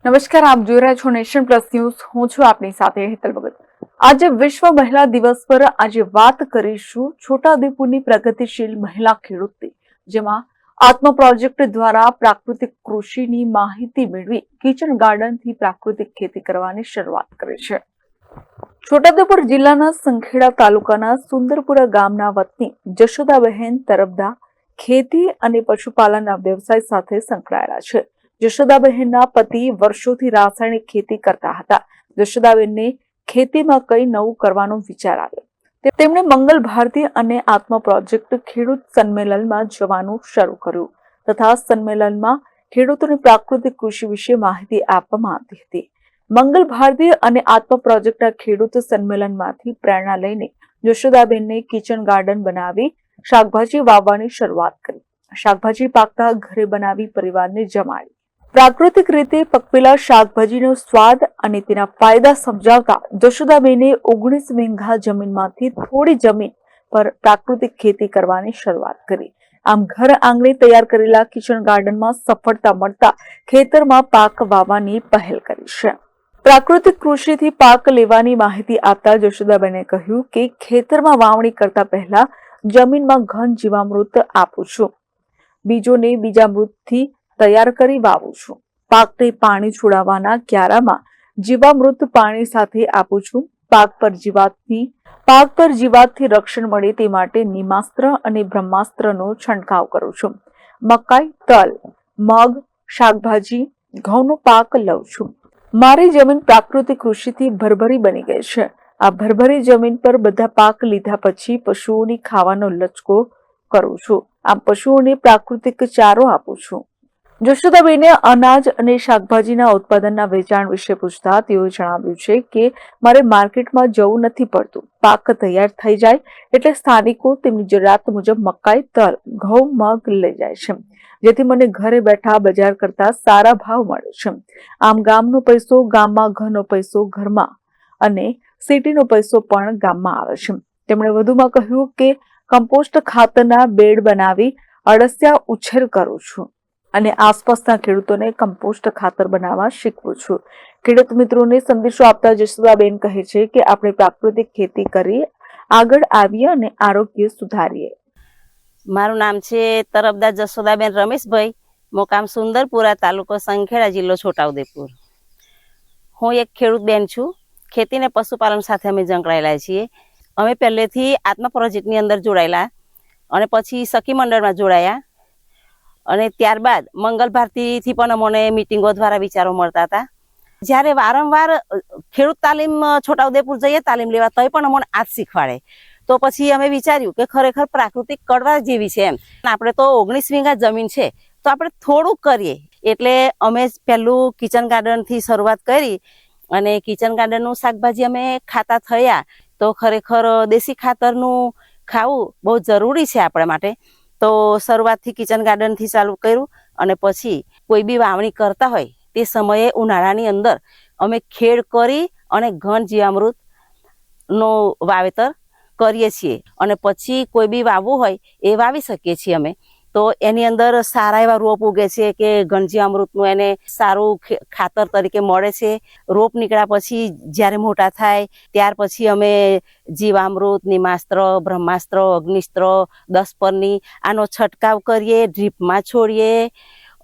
નમસ્કાર, આપ જોઈ રહ્યા છો નેશન પ્લસ ન્યૂઝ। હું છું આપની સાથે હેતલ ભગત। આજે વિશ્વ મહિલા દિવસ પર આજે વાત કરીશું છોટાઉદેપુરની પ્રગતિશીલ મહિલા ખેડૂતની, જેમાં આત્મા પ્રોજેક્ટ દ્વારા પ્રાકૃતિક કૃષિની માહિતી મેળવી કિચન ગાર્ડનથી પ્રાકૃતિક ખેતી કરવાની શરૂઆત કરી છે। છોટાઉદેપુર જિલ્લાના સંખેડા તાલુકાના સુંદરપુરા ગામના વતની જશોદાબહેન તરફદા ખેતી અને પશુપાલનના વ્યવસાય સાથે સંકળાયેલા છે। જશોદાબહેનના પતિ વર્ષોથી રાસાયણિક ખેતી કરતા હતા। જશોદાબહેનને ખેતીમાં કંઈ નવું કરવાનો વિચાર આવ્યો। તેમણે મંગલ ભારતી અને આત્મા પ્રોજેક્ટ ખેડૂત સંમેલનમાં જવાનું શરૂ કર્યું તથા સંમેલનમાં ખેડૂતોને પ્રાકૃતિક કૃષિ વિશે માહિતી આપવામાં આવતી હતી। મંગલ ભારતી અને આત્મા પ્રોજેક્ટના ખેડૂત સંમેલનમાંથી પ્રેરણા લઈને જશોદાબહેનને કિચન ગાર્ડન બનાવી શાકભાજી વાવવાની શરૂઆત કરી। શાકભાજી પાકતા ઘરે બનાવી પરિવારને જમાડી। પ્રાકૃતિક રીતે પકવેલા શાકભાજીનો સ્વાદ અને તેના ફાયદા સમજાવતા જશોદાબેને 19 વીઘા જમીનમાંથી થોડી જમીન પર પ્રાકૃતિક ખેતી કરવાની શરૂઆત કરી। આમ ઘર આંગણે તૈયાર કરેલા કિચન ગાર્ડનમાં સફળતા મળતા ખેતરમાં પાક વાવવાની પહેલ કરી છે। પ્રાકૃતિક કૃષિથી પાક લેવાની માહિતી આપતા જશોદાબેને કહ્યું કે ખેતરમાં વાવણી કરતા પહેલા જમીનમાં ઘન જીવામૃત આપું છું, બીજોને બીજામૃતથી તૈયાર કરી વાવું છું। પાકને પાણી છોડાવવાના ક્યારામાં જીવામૃત પાણી સાથે આપું છું। પાક પર જીવાતથી રક્ષણ મળે તે માટે નિમાસ્ત્ર અને બ્રહ્માસ્ત્રનો છંટકાવ કરું છું। મકાઈ, તલ, મગ, શાકભાજી, ઘઉંનો પાક લઉં છું। મારી જમીન પ્રાકૃતિક કૃષિથી ભરભરી બની ગઈ છે। આ ભરભરી જમીન પર બધા પાક લીધા પછી પશુઓની ખાવાનો લચકો કરું છું। આમ પશુઓને પ્રાકૃતિક ચારો આપું છું। જશોદાબેને અનાજ અને શાકભાજીના ઉત્પાદનના વેચાણ વિશે પૂછતા તેઓએ જણાવ્યું છે કે મારે માર્કેટમાં જવું નથી પડતું। પાક તૈયાર થઈ જાય એટલે સ્થાનિકો તેમની જરૂરિયાત મુજબ મકાઈ, તલ, ઘઉં, મગ લઈ જાય છે, જેથી મને ઘરે બેઠા બજાર કરતા સારા ભાવ મળે છે। આમ ગામનો પૈસો ગામમાં, ઘરનો પૈસો ઘરમાં અને સિટીનો પૈસો પણ ગામમાં આવે છે। તેમણે વધુમાં કહ્યું કે કમ્પોસ્ટ ખાતરના બેડ બનાવી અળસિયા ઉછેર કરું છું અને આસપાસના ખેડૂતોને કમ્પોસ્ટ ખાતર બનાવવા શીખવું છું। ખેડૂત મિત્રોને સંદેશો આપતા જશોદાબેન કહે છે કે આપણે પ્રાકૃતિક ખેતી કરી આગળ આવીએ અને આરોગ્ય સુધારીએ। મારું નામ છે તરફદાર જશોદાબેન રમેશભાઈ, મોકામ સુંદરપુરા, તાલુકો સંખેડા, જિલ્લો છોટાઉદેપુર। હું એક ખેડૂત બેન છું। ખેતી ને પશુપાલન સાથે અમે સંકળાયેલા છીએ। અમે પહેલેથી આત્મા પ્રોજેક્ટની અંદર જોડાયેલા અને પછી સખી મંડળમાં જોડાયા અને ત્યારબાદ મંગલ ભારતીથી પણ અમને મીટિંગો દ્વારા વિચારો મળતા હતા। જ્યારે વારંવાર ખેડૂત તાલીમ છોટાઉદેપુર જઈએ તાલીમ લેવા, તોય પણ અમને આ જ શીખવાડે। તો પછી અમે વિચાર્યું કે ખરેખર પ્રાકૃતિક કરવા જેવી છે એમ। આપણે તો 19 વીઘા જમીન છે તો આપણે થોડુંક કરીએ, એટલે અમે પહેલું કિચન ગાર્ડનથી શરૂઆત કરી અને કિચન ગાર્ડનનું શાકભાજી અમે ખાતા થયા। તો ખરેખર દેશી ખાતરનું ખાવું બહુ જરૂરી છે આપણા માટે। તો શરૂઆતથી કિચન ગાર્ડનથી ચાલુ કર્યું અને પછી કોઈ બી વાવણી કરતા હોય તે સમયે ઉનાળાની અંદર અમે ખેડ કરી અને ઘન જીવામૃતનો વાવેતર કરીએ છીએ અને પછી કોઈ બી વાવવું હોય એ વાવી શકીએ છીએ અમે। તો એની અંદર સારા એવા રોપ ઉગે છે કે ઘન જીવામૃતનું એને સારું ખાતર તરીકે મળે છે। રોપ નીકળ્યા પછી જ્યારે મોટા થાય ત્યાર પછી અમે જીવામૃત, નિમાસ્ત્ર, બ્રહ્માસ્ત્ર, અગ્નિસ્ત્ર, 10 પરની આનો છંટકાવ કરીએ, ડ્રીપમાં છોડીએ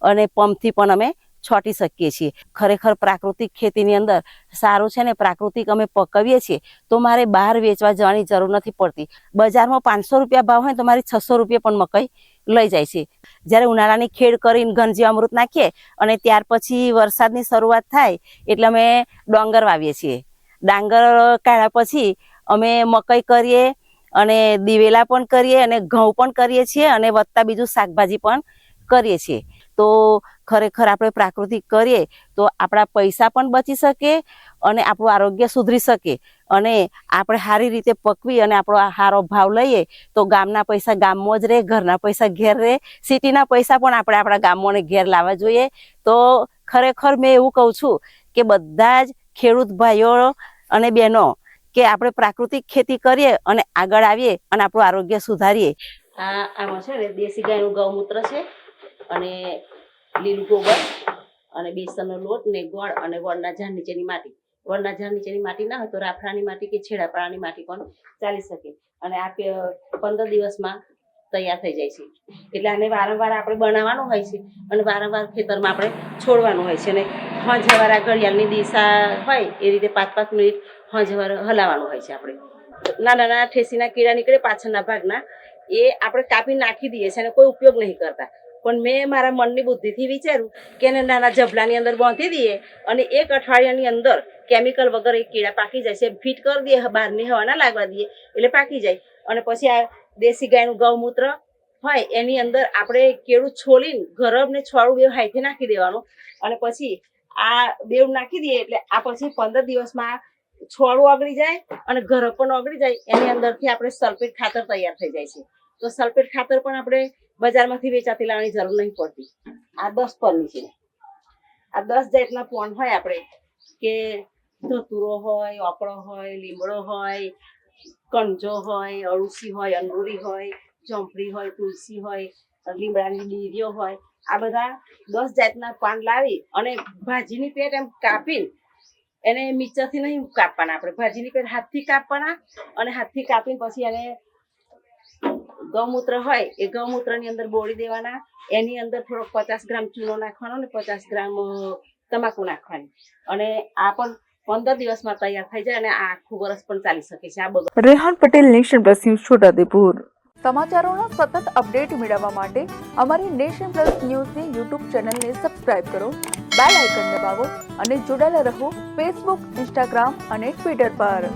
અને પંપથી પણ અમે છોટી શકીએ છીએ। ખરેખર પ્રાકૃતિક ખેતીની અંદર સારું છે ને, પ્રાકૃતિક અમે પકવીએ છીએ તો મારે બહાર વેચવા જવાની જરૂર નથી પડતી। બજારમાં 500 રૂપિયા ભાવ હોય તો મારી 600 રૂપિયા પણ મકાઈ લઈ જાય છે। જ્યારે ઉનાળાની ખેડ કરીને ઘન જીવામૃત નાખીએ અને ત્યાર પછી વરસાદની શરૂઆત થાય એટલે અમે ડાંગર વાવીએ છીએ। ડાંગર કાઢ્યા પછી અમે મકાઈ કરીએ અને દિવેલા પણ કરીએ અને ઘઉં પણ કરીએ છીએ અને વધતા બીજું શાકભાજી પણ કરીએ છીએ। તો ખરેખર આપણે પ્રાકૃતિક કરીએ તો આપણા પૈસા પણ બચી શકે અને આપણું આરોગ્ય સુધરી શકે અને આપણે સારી રીતે પકવી અને આપણો સારો ભાવ લઈએ તો ગામના પૈસા ગામમાં જ રહે, ઘરના પૈસા ઘેર રહે, સિટીના પૈસા પણ આપણે આપણા ગામોને ઘેર લાવવા જોઈએ। તો ખરેખર મેં એવું કહું છું કે બધા જ ખેડૂત ભાઈઓ અને બહેનો કે આપણે પ્રાકૃતિક ખેતી કરીએ અને આગળ આવીએ અને આપણું આરોગ્ય સુધારીએ। આમાં છે ને દેશી ગાયનું ગૌમૂત્ર છે અને લીલું ગોબર અને બેસનનો લોટ ને ગોળ અને વડના ઝાડ નીચેની માટી. વડના ઝાડ નીચેની માટી ના હોય તો રાફડાની માટી કે છેડાપાળાની માટી પણ ચાલી શકે. અને આ 15 દિવસમાં તૈયાર થઈ જાય છે. એટલે આને વારંવાર આપણે બનાવવાનું હોય છે અને વારંવાર ખેતરમાં આપણે છોડવાનું હોય છે. અને હંજવાર આ ઘડિયાળની દિશા હોય એ રીતે 5-5 મિનિટ હંજવાર હલાવવાનું હોય છે. આપણે નાના નાના ઠેસીના કીડા નીકળે પાછળના ભાગના, એ આપણે કાપી નાખી દઈએ છીએ અને કોઈ ઉપયોગ નહીં કરતા. પણ મેં મારા મનની બુદ્ધિથી વિચાર્યું કે એને નાના જબલાની અંદર બાંધી દઈએ અને 1 અઠવાડિયાની અંદર કેમિકલ વગર એ કીડા પાકી જાય છે. ફીટ કરી દઈએ, બહારની હવા ના લાગવા દઈએ એટલે પાકી જાય. અને પછી આ દેશી ગાયનું ગૌમૂત્ર હોય એની અંદર આપણે કેળું છોલીને ગરબ ને છોડું બે હાથે નાખી દેવાનું. અને પછી આ બેવ નાખી દઈએ એટલે આ પછી 15 દિવસમાં છોડું ઓગળી જાય અને ગરબ પણ ઓગળી જાય. એની અંદરથી આપણે સલ્ફેટ ખાતર તૈયાર થઈ જાય છે. તો સલ્ફેટ ખાતર પણ આપણે બજારમાંથી વેચાતી લાવવાની જરૂર નહીં પડતી. આ 10 પરની છે. આ 10 જાતના પોન હોય આપણે કે ધતુરો હોય, ઓકળો હોય, લીમડો હોય, કંજો હોય, અળુસી હોય, અંગુરી હોય, ચોંપડી હોય, તુલસી હોય, લીમડાની ડીરીઓ હોય. આ બધા 10 જાતના પાન લાવી અને ભાજીની પેટ એમ કાપીને એને મિક્સરથી નહીં કાપવાના. આપણે ભાજીની પેટ હાથથી કાપવાના અને હાથથી કાપીને પછી એને ગૌમૂત્ર હોય એ ગૌમૂત્રની અંદર બોળી દેવાના. એની અંદર થોડોક 50 ગ્રામ ચૂનો નાખવાનો અને 50 ગ્રામ તમાકુ નાખવાની. અને આ પણ 15 દિવસમાં તૈયાર થઈ જાય અને આ આખું વર્ષ પણ ચાલી શકે છે. આ બધું. Rehan Patel, nation plus news, Chhotaudepur. સમાચારોના સતત અપડેટ મેળવવા માટે અમારી નેશન પ્લસ ન્યૂઝની યુટ્યુબ ચેનલને સબસ્ક્રાઇબ કરો, બેલ આઇકન દબાવો અને જોડાયેલા રહો ફેસબુક, ઇન્સ્ટાગ્રામ અને ટ્વિટર પર.